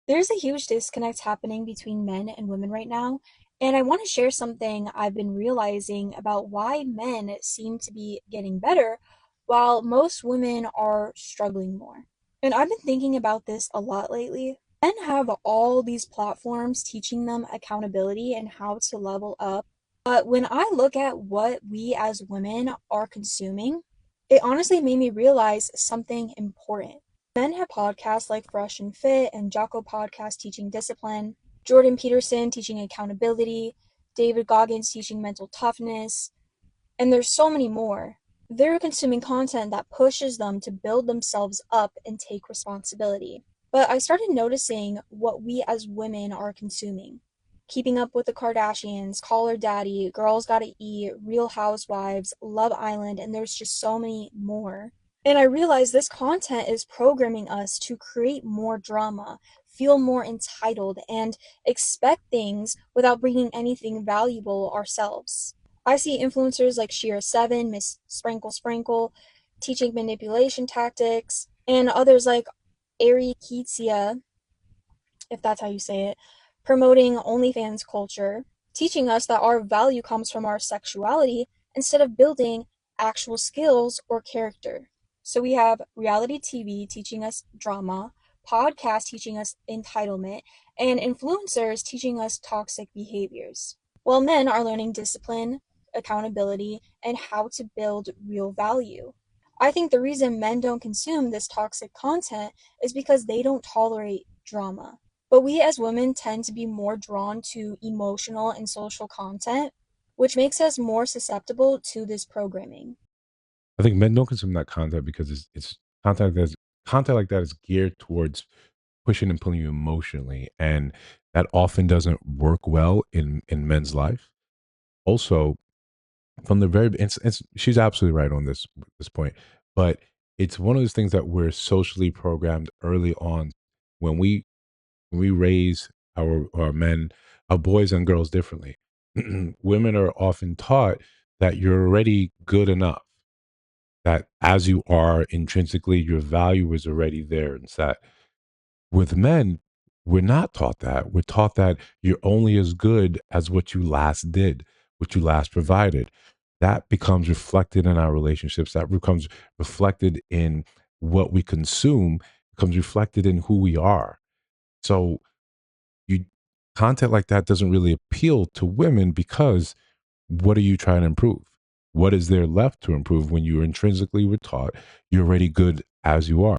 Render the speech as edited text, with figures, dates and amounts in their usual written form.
There's a huge disconnect happening between men and women right now, and I want to share something I've been realizing about why men seem to be getting better while most women are struggling more. And I've been thinking about this a lot lately. Men have all these platforms teaching them accountability and how to level up. But when I look at what we as women are consuming, it honestly made me realize something important. Men have podcasts like Fresh and Fit and Jocko podcast teaching discipline, Jordan Peterson teaching accountability, David Goggins teaching mental toughness, and there's so many more. They're consuming content that pushes them to build themselves up and take responsibility. But I started noticing what we as women are consuming. Keeping Up with the Kardashians, Call Her Daddy, Girls Gotta Eat, Real Housewives, Love Island, and there's just so many more. And I realized this content is programming us to create more drama, feel more entitled, and expect things without bringing anything valuable ourselves. I see influencers like Shira7, Miss Sprinkle Sprinkle, teaching manipulation tactics, and others like Ari Keitsia, if that's how you say it, promoting OnlyFans culture, teaching us that our value comes from our sexuality instead of building actual skills or character. So we have reality TV teaching us drama, podcasts teaching us entitlement, and influencers teaching us toxic behaviors. While men are learning discipline, accountability, and how to build real value. I think the reason men don't consume this toxic content is because they don't tolerate drama. But we as women tend to be more drawn to emotional and social content, which makes us more susceptible to this programming. I think men don't consume that content because it's content like that is geared towards pushing and pulling you emotionally, and that often doesn't work well in men's life. Also, from the very she's absolutely right on this point, but it's one of those things that we're socially programmed early on when we raise our men, our boys and girls differently. Women are often taught that you're already good enough, that as you are intrinsically, your value is already there. And that with men, we're not taught that. We're taught that you're only as good as what you last did, what you last provided. That becomes reflected in our relationships. That becomes reflected in what we consume, becomes reflected in who we are. So you content like that doesn't really appeal to women because what are you trying to improve? What is there left to improve when you intrinsically were taught you're already good as you are?